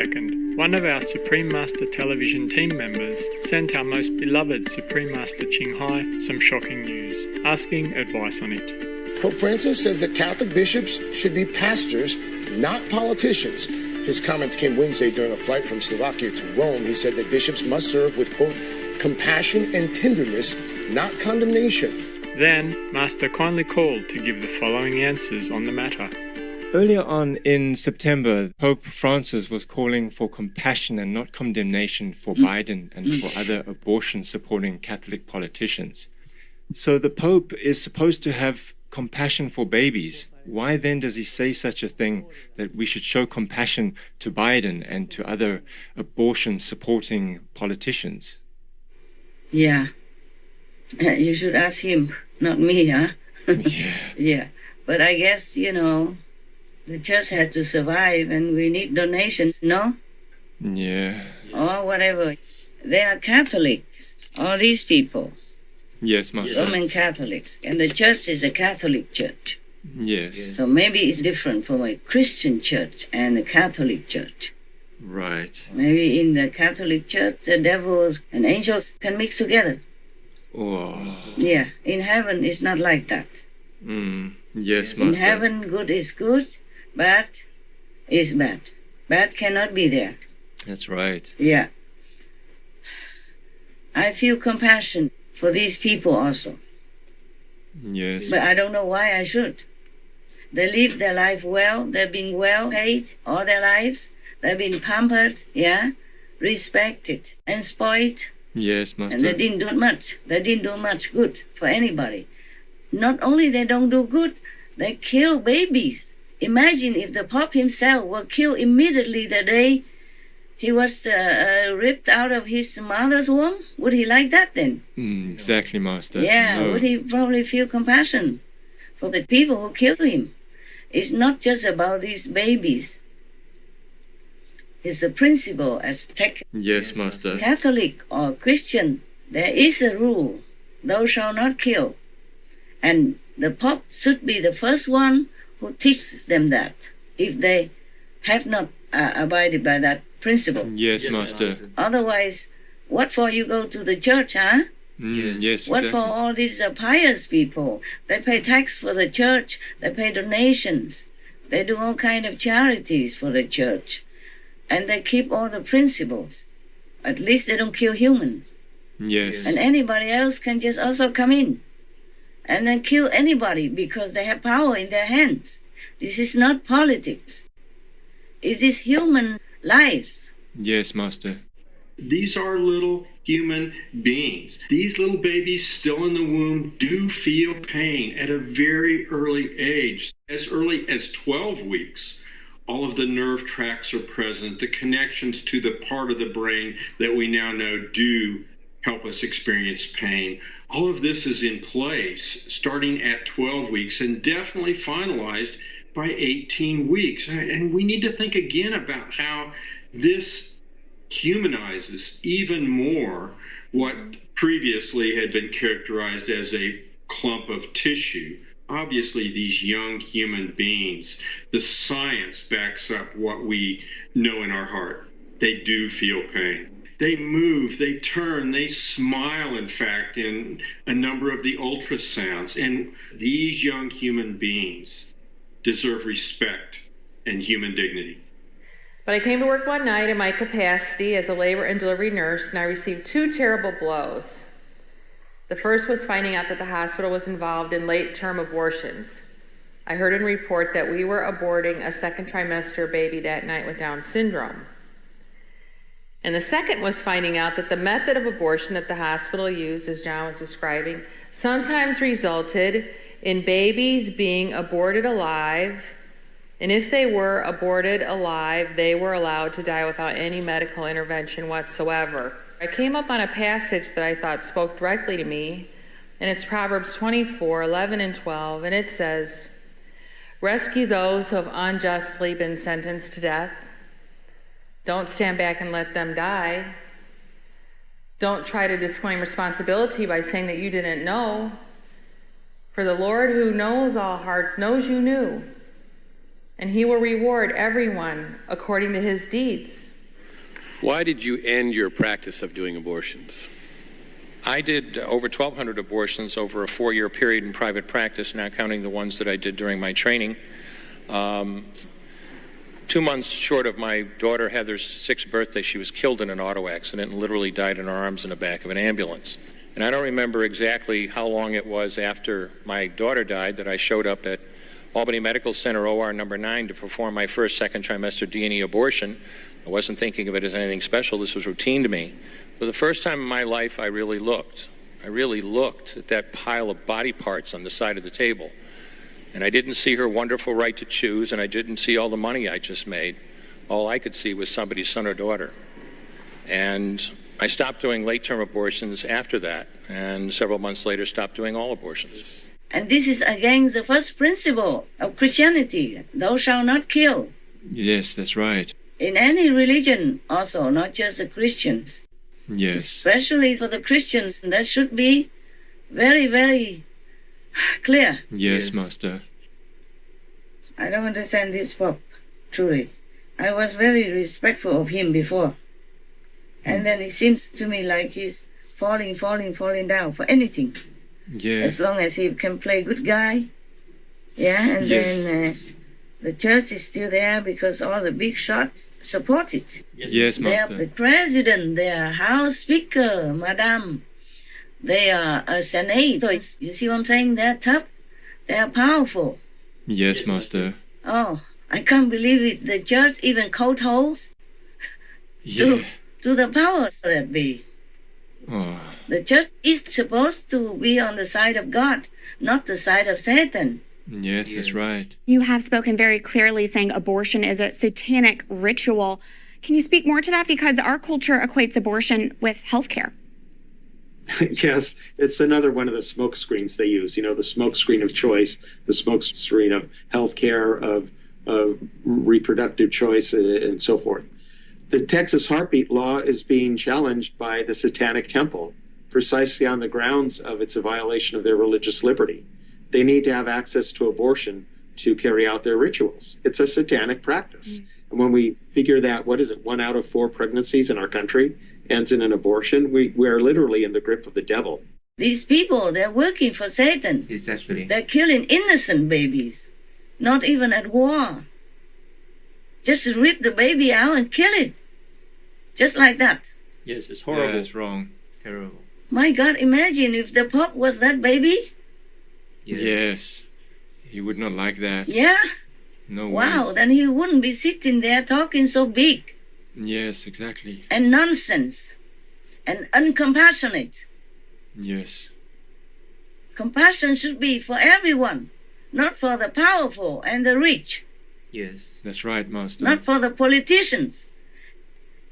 2nd, one of our Supreme Master television team members sent our most beloved Supreme Master Ching Hai some shocking news, asking advice on it. Pope Francis says that Catholic bishops should be pastors, not politicians. His comments came Wednesday during a flight from Slovakia to Rome. He said that bishops must serve with, quote, compassion and tenderness, not condemnation. Then, Master kindly called to give the following answers on the matter. Earlier on in September, Pope Francis was calling for compassion and not condemnation for Biden and for other abortion-supporting Catholic politicians. So the Pope is supposed to have compassion for babies. Why then does he say such a thing, that we should show compassion to Biden and to other abortion-supporting politicians? Yeah. You should ask him, not me, huh? Yeah. Yeah. But I guess, the church has to survive and we need donations, no? Yeah. Or whatever. They are Catholics, all these people. Yes, Master. Roman Catholics. And the church is a Catholic church. Yes. So maybe it's different from a Christian church and a Catholic church. Right. Maybe in the Catholic church, the devils and angels can mix together. Oh. Yeah. In heaven, it's not like that. Yes, Master. In heaven, good is good. Bad is bad. Bad cannot be there. That's right. Yeah. I feel compassion for these people also. Yes. But I don't know why I should. They live their life well. They've been well paid all their lives. They've been pampered, respected and spoiled. Yes, Master. And they didn't do much. They didn't do much good for anybody. Not only they don't do good, they kill babies. Imagine if the Pope himself were killed immediately the day he was ripped out of his mother's womb. Would he like that then? Exactly, Master. Yeah, No. would he probably feel compassion for the people who killed him? It's not just about these babies. It's a principle as Yes, Master. Catholic or Christian. There is a rule: thou shalt not kill. And the Pope should be the first one who teaches them that, if they have not abided by that principle. Yes, Master. Otherwise, what for you go to the church, huh? Yes, What exactly. for all these pious people? They pay tax for the church, they pay donations, they do all kind of charities for the church, and they keep all the principles. At least they don't kill humans. Yes. And anybody else can just also come in and then kill anybody because they have power in their hands. This is not politics. It is human lives. Yes, Master. These are little human beings. These little babies still in the womb do feel pain at a very early age. As early as 12 weeks, all of the nerve tracts are present. The connections to the part of the brain that we now know do help us experience pain. All of this is in place starting at 12 weeks and definitely finalized by 18 weeks. And we need to think again about how this humanizes even more what previously had been characterized as a clump of tissue. Obviously, these young human beings, the science backs up what we know in our heart. They do feel pain. They move, they turn, they smile, in fact, in a number of the ultrasounds. And these young human beings deserve respect and human dignity. But I came to work one night in my capacity as a labor and delivery nurse, and I received two terrible blows. The first was finding out that the hospital was involved in late-term abortions. I heard in report that we were aborting a second trimester baby that night with Down syndrome. And the second was finding out that the method of abortion that the hospital used, as John was describing, sometimes resulted in babies being aborted alive, and if they were aborted alive, they were allowed to die without any medical intervention whatsoever. I came up on a passage that I thought spoke directly to me, and it's Proverbs 24:11 and 12, and it says, "Rescue those who have unjustly been sentenced to death. Don't stand back and let them die. Don't try to disclaim responsibility by saying that you didn't know. For the Lord who knows all hearts knows you knew, and he will reward everyone according to his deeds." Why did you end your practice of doing abortions? I did over 1,200 abortions over a 4-year period in private practice, not counting the ones that I did during my training. 2 months short of my daughter Heather's 6th birthday, she was killed in an auto accident and literally died in her arms in the back of an ambulance. And I don't remember exactly how long it was after my daughter died that I showed up at Albany Medical Center OR number 9 to perform my first second trimester D&E abortion. I wasn't thinking of it as anything special. This was routine to me. For the first time in my life, I really looked at that pile of body parts on the side of the table. And I didn't see her wonderful right to choose, and I didn't see all the money I just made. All I could see was somebody's son or daughter. And I stopped doing late-term abortions after that, and several months later stopped doing all abortions. And this is against the first principle of Christianity, thou shalt not kill. Yes, that's right. In any religion also, not just the Christians. Yes. Especially for the Christians, that should be very, very clear. Yes, Master. I don't understand this Pope, truly. I was very respectful of him before. And then it seems to me like he's falling down for anything. Yeah. As long as he can play good guy. Yeah, and then the church is still there because all the big shots support it. Yes, Master. They are the president, they are House Speaker, Madam. They are a senator. You see what I'm saying? They're tough. They are powerful. Yes, Master. Oh, I can't believe it. The church even kowtows to the powers that be. Oh. The church is supposed to be on the side of God, not the side of Satan. Yes, that's right. You have spoken very clearly saying abortion is a satanic ritual. Can you speak more to that? Because our culture equates abortion with healthcare. Yes, it's another one of the smoke screens they use, you know, the smoke screen of choice, the smoke screen of healthcare, of reproductive choice, and so forth. The Texas heartbeat law is being challenged by the Satanic Temple precisely on the grounds of it's a violation of their religious liberty. They need to have access to abortion to carry out their rituals. It's a satanic practice. And when we figure that, 1 out of 4 pregnancies in our country ends in an abortion, we are literally in the grip of the devil. These people, they're working for Satan. Exactly. They're killing innocent babies, not even at war. Just rip the baby out and kill it. Just like that. Yes, it's horrible. Yeah, it's wrong. Terrible. My God, imagine if the Pope was that baby. Yes. He would not like that. Yeah. No way. Wow, then he wouldn't be sitting there talking so big. Yes, exactly. And nonsense. And uncompassionate. Yes. Compassion should be for everyone, not for the powerful and the rich. Yes. That's right, Master. Not for the politicians.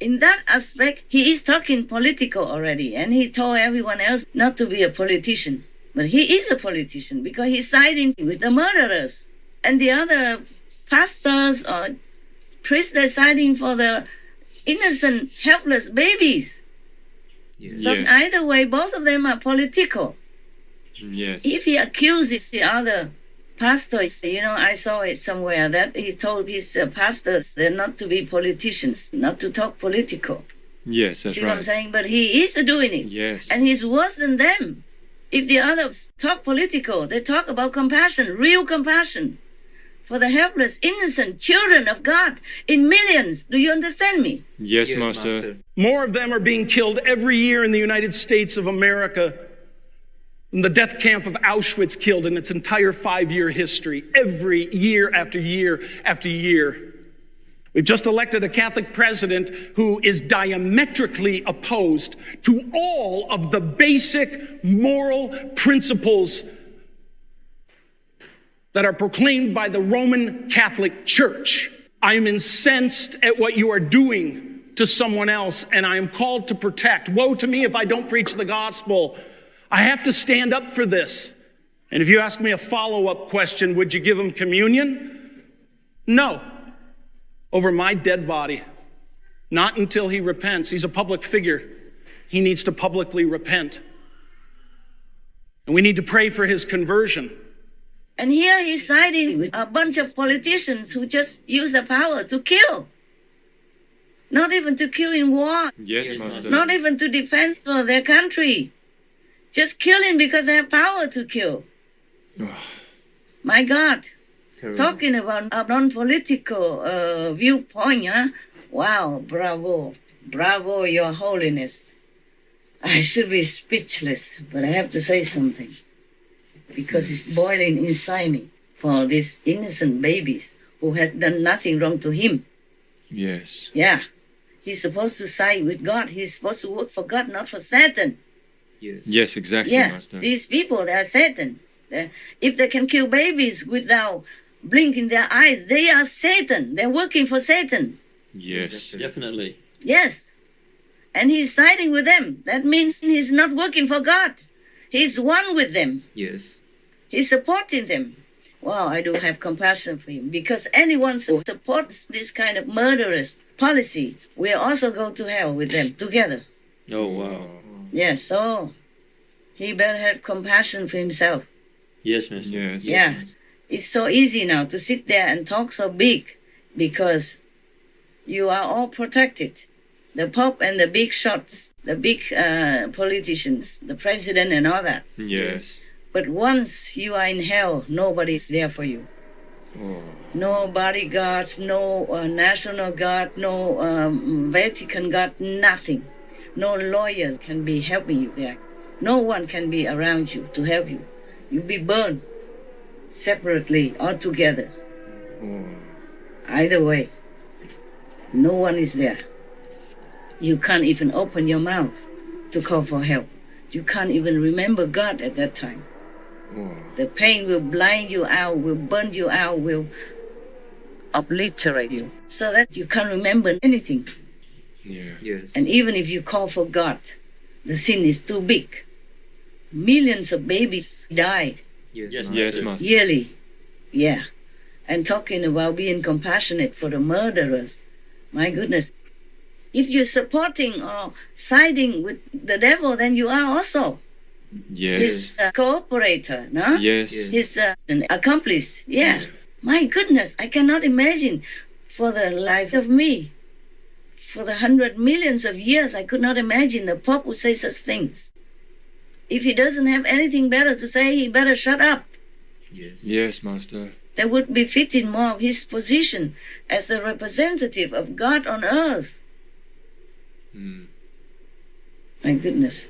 In that aspect, he is talking political already, and he told everyone else not to be a politician. But he is a politician because he's siding with the murderers. And the other pastors or priests, they're siding for the innocent, helpless babies. Yes. So either way, both of them are political. Yes. If he accuses the other pastors, you know, I saw it somewhere that he told his pastors they're not to be politicians, not to talk political. Yes, that's See right. what I'm saying? But he is doing it. Yes. And he's worse than them. If the others talk political, they talk about compassion, real compassion for the helpless, innocent children of God in millions. Do you understand me? Yes, Master. More of them are being killed every year in the United States of America than the death camp of Auschwitz killed in its entire 5-year history, every year after year after year. We've just elected a Catholic president who is diametrically opposed to all of the basic moral principles that are proclaimed by the Roman Catholic Church. I am incensed at what you are doing to someone else, and I am called to protect. Woe to me if I don't preach the gospel. I have to stand up for this. And if you ask me a follow-up question, would you give him communion? No. Over my dead body. Not until he repents. He's a public figure. He needs to publicly repent. And we need to pray for his conversion. And here he's siding with a bunch of politicians who just use the power to kill. Not even to kill in war. Yes, Master. Not even to defend for their country. Just killing because they have power to kill. My God. Terrible. Talking about a non-political viewpoint, huh? Wow, bravo. Bravo, Your Holiness. I should be speechless, but I have to say something. Because it's boiling inside me for these innocent babies who has done nothing wrong to him. Yes. Yeah. He's supposed to side with God. He's supposed to work for God, not for Satan. Yes. Yes, exactly, Yeah. Master. These people, they are Satan. If they can kill babies without blinking their eyes, they are Satan. They're working for Satan. Yes. Definitely. Yes. And he's siding with them. That means he's not working for God. He's one with them. Yes. He's supporting them. Wow, I do have compassion for him. Because anyone who supports this kind of murderous policy will also go to hell with them together. Oh, wow. Yes, so he better have compassion for himself. Yes, Master. Yes. Yeah. It's so easy now to sit there and talk so big because you are all protected. The Pope and the big shots, the big politicians, the president and all that. Yes. But once you are in hell, nobody's there for you. Oh. No bodyguards, no national guard, no Vatican guard, nothing. No lawyer can be helping you there. No one can be around you to help you. You'll be burned separately or together. Oh. Either way, no one is there. You can't even open your mouth to call for help. You can't even remember God at that time. Oh. The pain will blind you out, will burn you out, will obliterate you, so that you can't remember anything. Yeah. Yes. And even if you call for God, the sin is too big. Millions of babies died Yes, Yes, Master. yearly. Yeah. And talking about being compassionate for the murderers. My goodness. If you're supporting or siding with the devil, then you are also Yes. his cooperator, no? Yes. His an accomplice. Yeah. My goodness, I cannot imagine for the life of me. For the 100 millions of years, I could not imagine the Pope would say such things. If he doesn't have anything better to say, he better shut up. Yes. Yes, Master. That would be fitting more of his position as the representative of God on earth. Mm. My goodness.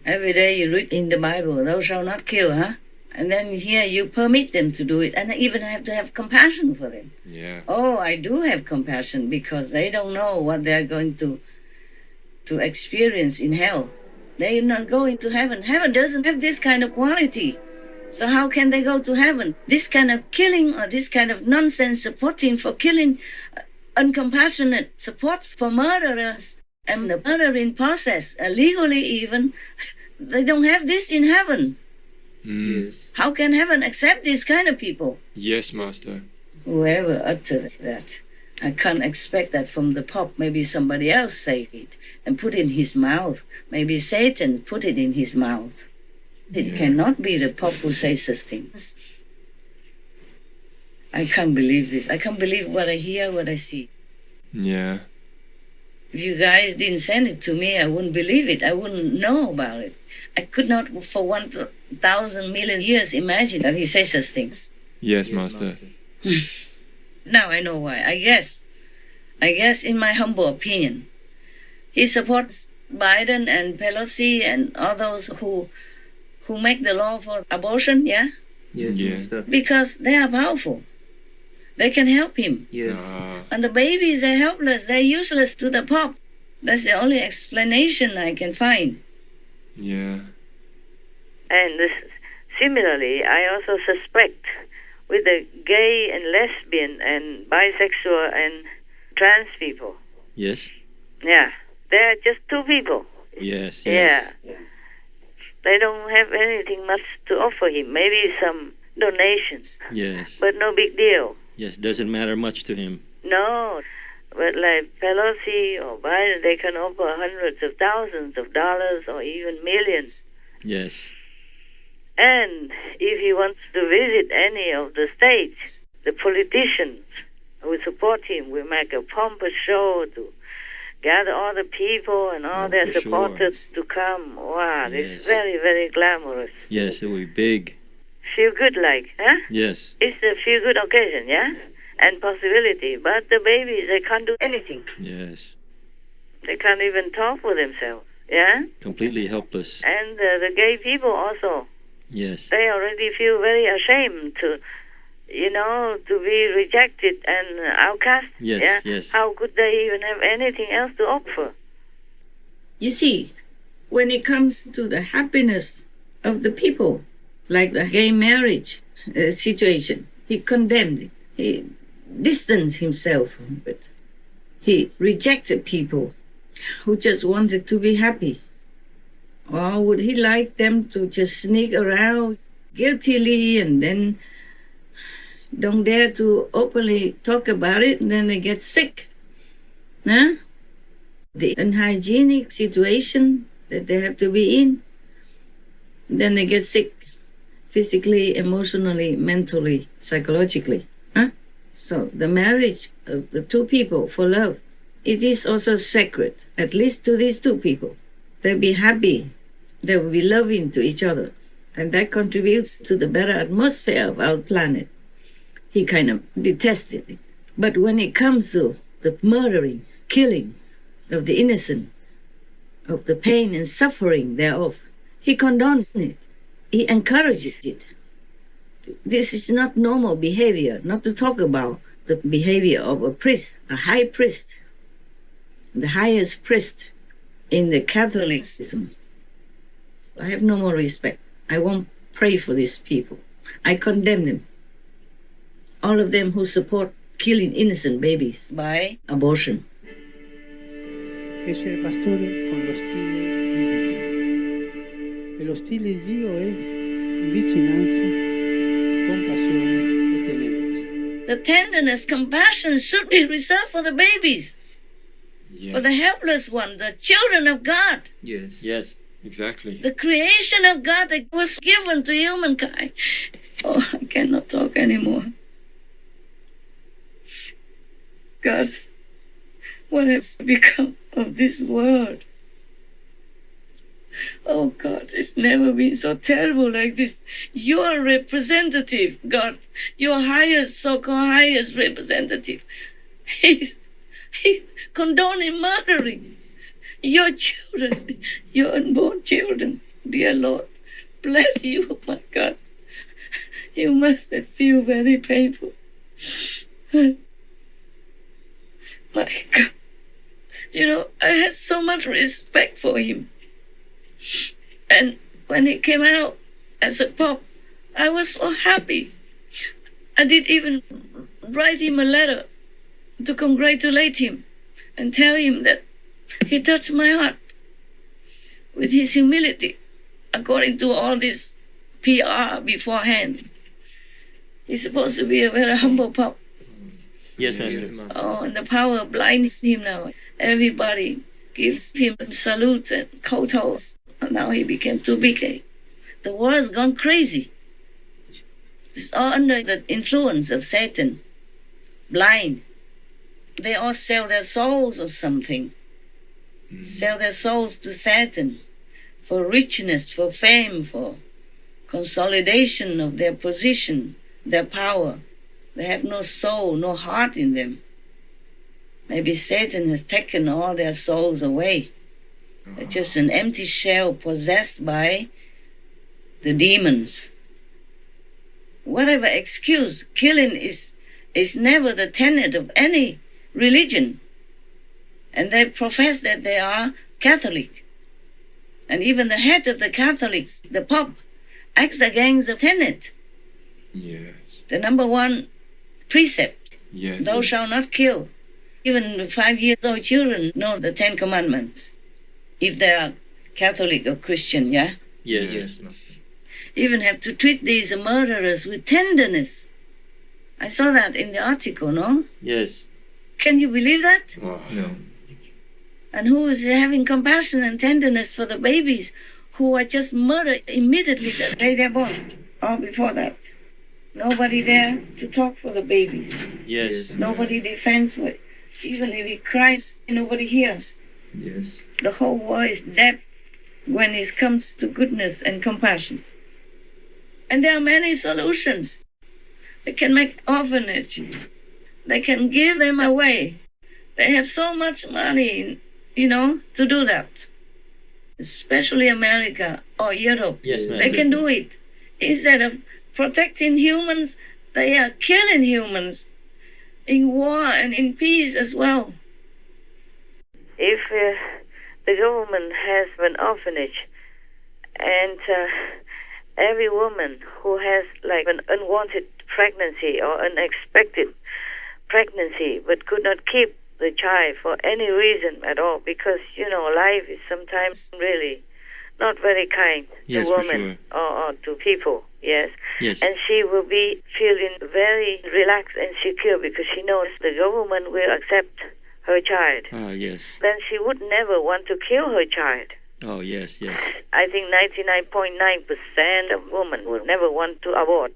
Every day you read in the Bible, thou shalt not kill, huh? And then here you permit them to do it, and I even have to have compassion for them. Yeah. Oh, I do have compassion because they don't know what they're going to experience in hell. They're not going to heaven. Heaven doesn't have this kind of quality. So how can they go to heaven? This kind of killing or this kind of nonsense supporting for killing, uncompassionate support for murderers and the murdering process, legally even, they don't have this in heaven. Mm. Yes. How can heaven accept these kind of people? Yes, Master. Whoever uttered that, I can't expect that from the Pope. Maybe somebody else say it and put it in his mouth. Maybe Satan put it in his mouth. It cannot be the Pope who says such things. I can't believe this. I can't believe what I hear, what I see. Yeah. If you guys didn't send it to me, I wouldn't believe it. I wouldn't know about it. I could not for 1,000 million years imagine that he says such things. Yes, Master. Now I know why. I guess in my humble opinion, he supports Biden and Pelosi and all those who make the law for abortion, yeah? Yes, Yeah. Master. Because they are powerful. They can help him. Yes. And the babies are helpless. They're useless to the Pope. That's the only explanation I can find. Yeah. And similarly, I also suspect with the gay and lesbian and bisexual and trans people. Yes. Yeah, they're just two people. Yes. Yeah. They don't have anything much to offer him. Maybe some donations, Yes. but no big deal. Yes. Doesn't matter much to him. No, but like Pelosi or Biden, they can offer hundreds of thousands of dollars or even millions. Yes. And if he wants to visit any of the states, the politicians who support him will make a pompous show to gather all the people and all their supporters to come. Wow, this is very, very glamorous. Yes, it will be big. Feel good like, huh? Yes. It's a feel good occasion, yeah? And possibility. But the babies, they can't do anything. Yes. They can't even talk for themselves, yeah? Completely helpless. And the gay people also. Yes. They already feel very ashamed to be rejected and outcast. Yes, yeah? yes. How could they even have anything else to offer? You see, when it comes to the happiness of the people, like the gay marriage situation, he condemned it. He distanced himself from it. He rejected people who just wanted to be happy. Or would he like them to just sneak around guiltily and then don't dare to openly talk about it, and then they get sick? Huh? The unhygienic situation that they have to be in, then they get sick physically, emotionally, mentally, psychologically. Huh? So the marriage of the two people for love, it is also sacred, at least to these two people. They'll be happy, they will be loving to each other, and that contributes to the better atmosphere of our planet. He kind of detested it. But when it comes to the murdering, killing of the innocent, of the pain and suffering thereof, he condones it. He encourages it. This is not normal behavior, not to talk about the behavior of a priest, a high priest, the highest priest in the Catholicism. I have no more respect. I won't pray for these people. I condemn them. All of them who support killing innocent babies by abortion. Essere pastore con lo stile di Dio. E lo stile di Dio è vicinanza, compassione e tenerezza. The tenderness, compassion should be reserved for the babies, for the helpless one, the children of God. Yes. Yes. Exactly. The creation of God that was given to humankind. Oh, I cannot talk anymore. God, what has become of this world? Oh God, it's never been so terrible like this. Your representative, God, your highest, so-called highest representative, he's condoning murdering your children, your unborn children. Dear Lord, bless you, my God. You must feel very painful. My God. You know, I had so much respect for him. And when he came out as a Pope, I was so happy. I did even write him a letter to congratulate him and tell him that he touched my heart with his humility, according to all this PR beforehand. He's supposed to be a very humble Pope. Yes, Master. Oh, and the power blinds him now. Everybody gives him salutes and kowtows. And now he became too big. The world has gone crazy. It's all under the influence of Satan. Blind. They all sell their souls or something. Sell their souls to Satan for richness, for fame, for consolidation of their position, their power. They have no soul, no heart in them. Maybe Satan has taken all their souls away. They're just an empty shell possessed by the demons. Whatever excuse, killing is never the tenet of any religion. And they profess that they are Catholic. And even the head of the Catholics, the Pope, acts against the tenet. Yes. The number one precept, Yes. thou shalt not kill. Even the 5-year-old children know the 10 Commandments, if they are Catholic or Christian, yeah? Yes, yes. Even have to treat these murderers with tenderness. I saw that in the article, no? Yes. Can you believe that? Oh, no. And who is having compassion and tenderness for the babies who are just murdered immediately the day they're born, or before that? Nobody there to talk for the babies. Yes. Nobody defends Even if he cries, nobody hears. Yes. The whole world is deaf when it comes to goodness and compassion. And there are many solutions. They can make orphanages. They can give them away. They have so much money, to do that. Especially America or Europe. Yes, ma'am. They can do it. Instead of protecting humans, they are killing humans in war and in peace as well. If the government has an orphanage and every woman who has like an unwanted pregnancy or unexpected pregnancy but could not keep the child for any reason at all, because life is sometimes really not very kind Yes, to women sure. or to people. Yes. Yes. And she will be feeling very relaxed and secure because she knows the government will accept her child. Ah, yes. Then she would never want to kill her child. Oh, yes, yes. I think 99.9% of women will never want to abort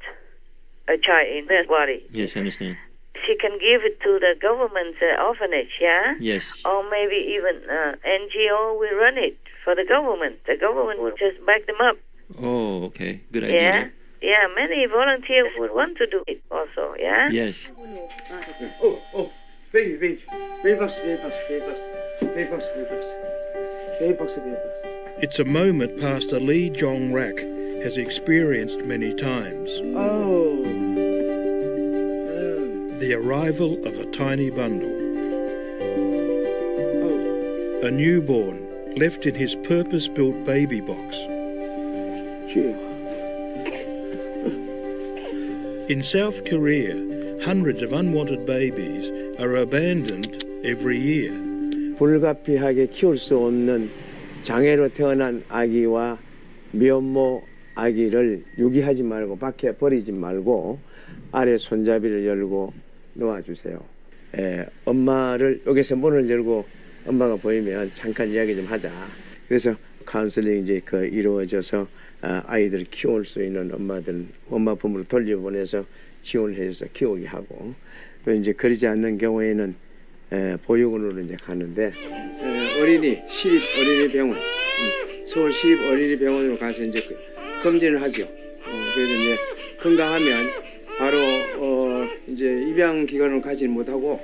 a child in their body. Yes, I understand. She can give it to the government's orphanage, yeah? Yes. Or maybe even NGO will run it for the government. The government will just back them up. Oh, okay. Good idea. Yeah? Yeah, many volunteers would want to do it also, yeah? Yes. Oh, baby. Baby box. It's a moment Pastor Lee Jong Rak has experienced many times. The arrival of a tiny bundle. A newborn left in his purpose-built baby box. In South Korea, hundreds of unwanted babies are abandoned every year. 불가피하게 키울 수 없는 장애로 태어난 아기와 미혼모 아기를 유기하지 말고 밖에 버리지 말고 아래 손잡이를 열고 놓아주세요. 엄마를 여기서 문을 열고 엄마가 보이면 잠깐 이야기 좀 하자. 그래서 카운슬링 이제 이루어져서 아이들을 키울 수 있는 엄마들 엄마 품으로 돌려보내서 지원을 해줘서 키우게 하고 또 이제 그러지 않는 경우에는 보육원으로 이제 가는데 시립 어린이병원 서울 시립 어린이병원으로 가서 이제 검진을 하죠. 그래서 이제 건강하면 바로 이제 입양 기관으로 가지 못하고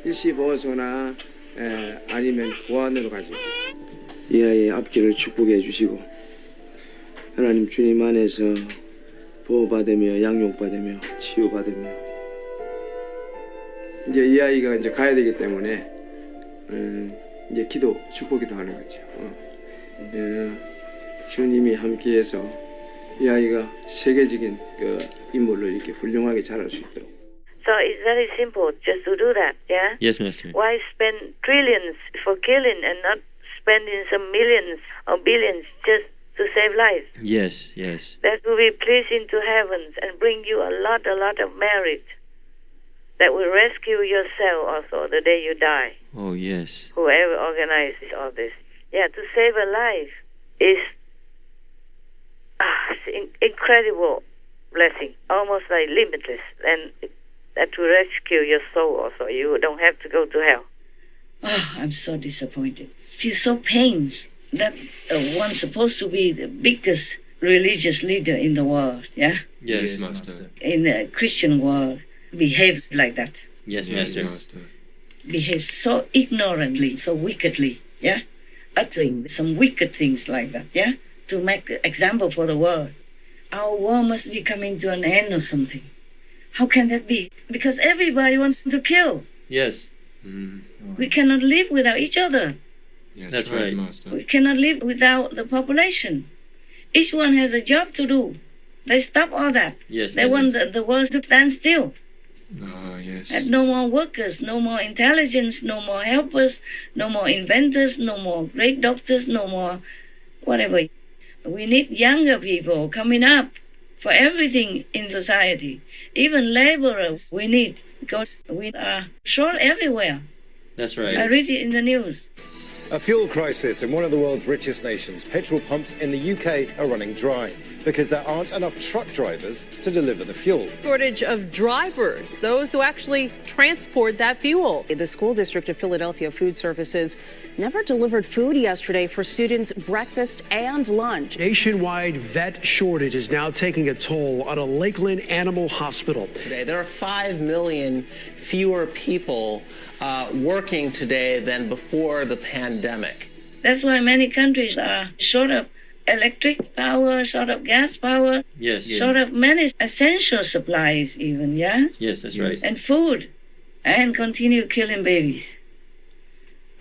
일시보호소나 아니면 보안으로 가죠. 이 아이의 앞길을 축복해 주시고 하나님 주님 안에서 보호받으며 양육받으며 치유받으며 이제 이 아이가 이제 가야 되기 때문에 이제 기도 축복기도 하는 거죠. 주님이 함께해서 이 아이가 세계적인 인물로 이렇게 훌륭하게 자랄 수 있도록. So it's very simple just to do that, yeah? Yes, Master. Why spend trillions for killing and not spending some millions or billions just to save lives? Yes, yes. That will be pleasing to heavens and bring you a lot of merit that will rescue your soul also the day you die. Oh, yes. Whoever organizes all this. Yeah, to save a life is incredible blessing, almost like limitless, and that will rescue your soul also. You don't have to go to hell. Oh, I'm so disappointed. I feel so pain that one supposed to be the biggest religious leader in the world, yeah? Yes, Master. In the Christian world, behaves like that. Yes, Master. Behaves so ignorantly, so wickedly, yeah? Uttering some wicked things like that, yeah? To make an example for the world. Our world must be coming to an end or something. How can that be? Because everybody wants to kill. Yes. We cannot live without each other. Yes, that's right, Master. We cannot live without the population. Each one has a job to do. They stop all that. Yes. They want the world to stand still. Yes. And no more workers, no more intelligence, no more helpers, no more inventors, no more great doctors, no more whatever. We need younger people coming up for everything in society. Even laborers we need, because we are short everywhere. That's right. I read it in the news. A fuel crisis in one of the world's richest nations. Petrol pumps in the UK are running dry. because there aren't enough truck drivers to deliver the fuel. Shortage of drivers, those who actually transport that fuel. The School District of Philadelphia Food Services never delivered food yesterday for students' breakfast and lunch. Nationwide vet shortage is now taking a toll on a Lakeland animal hospital. Today, there are 5 million fewer people working today than before the pandemic. That's why many countries are short of electric power, short of gas power, Yes. short of many essential supplies even, yeah? Yes, that's right. And food, and continue killing babies.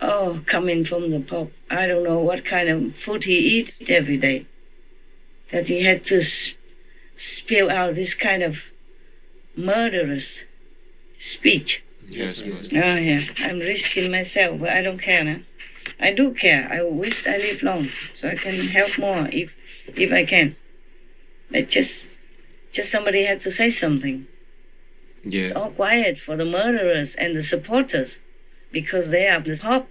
Oh, coming from the Pope. I don't know what kind of food he eats every day. That he had to spill out this kind of murderous speech. Yes, Master. Oh, yeah. I'm risking myself, but I don't care now. I do care. I wish I live long so I can help more if I can. But just somebody had to say something. Yeah. It's all quiet for the murderers and the supporters because they are the Pope,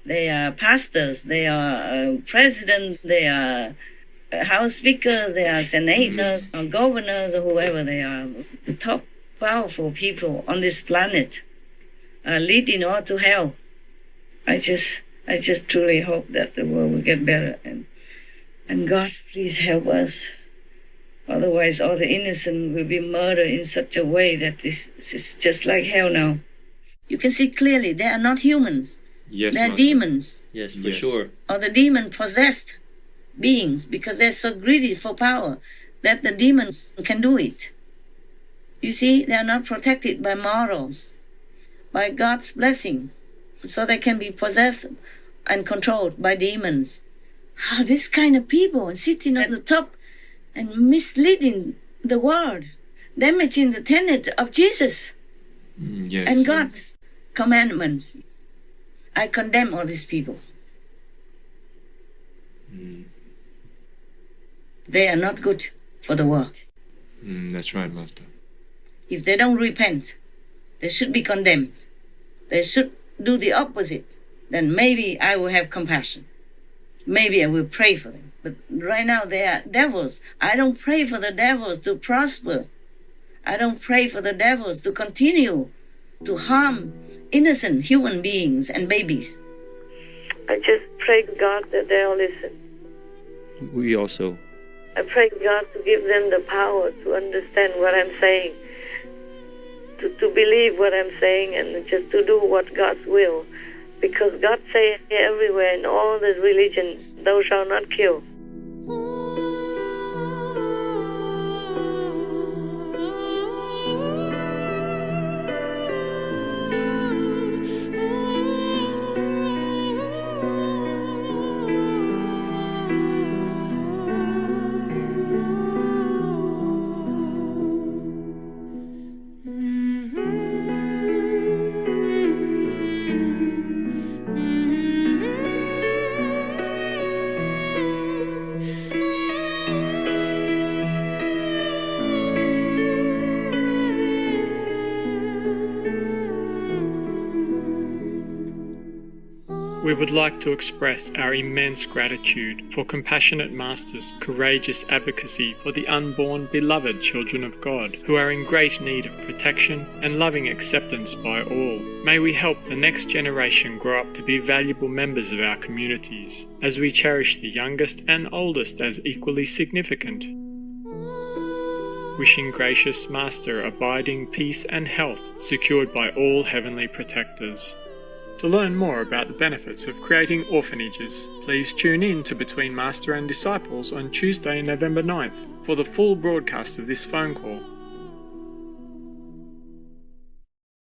they are pastors, they are presidents, they are house speakers, they are senators or governors or whoever they are. The top powerful people on this planet are leading all to hell. I just truly hope that the world will get better and God, please help us. Otherwise, all the innocent will be murdered in such a way that this is just like hell now. You can see clearly they are not humans. Yes, they are Master. demons. Yes, for sure. Or the demon-possessed beings because they're so greedy for power that the demons can do it. You see, they are not protected by morals, by God's blessing, so they can be possessed and controlled by demons. How this kind of people sitting at the top and misleading the world, damaging the tenet of Jesus Yes. and God's commandments. I condemn all these people. They are not good for the world. That's right, Master. If they don't repent, they should be condemned. They should do the opposite. Then maybe I will have compassion. Maybe I will pray for them. But right now they are devils. I don't pray for the devils to prosper. I don't pray for the devils to continue to harm innocent human beings and babies. I just pray God that they'll listen. We also. I pray God to give them the power to understand what I'm saying, to believe what I'm saying, and just to do what God's will. Because God says everywhere in all the religions, thou shalt not kill. We would like to express our immense gratitude for Compassionate Master's courageous advocacy for the unborn beloved children of God who are in great need of protection and loving acceptance by all. May we help the next generation grow up to be valuable members of our communities, as we cherish the youngest and oldest as equally significant. Wishing gracious Master abiding peace and health secured by all heavenly protectors. To learn more about the benefits of creating orphanages, please tune in to Between Master and Disciples on Tuesday, November 9th for the full broadcast of this phone call.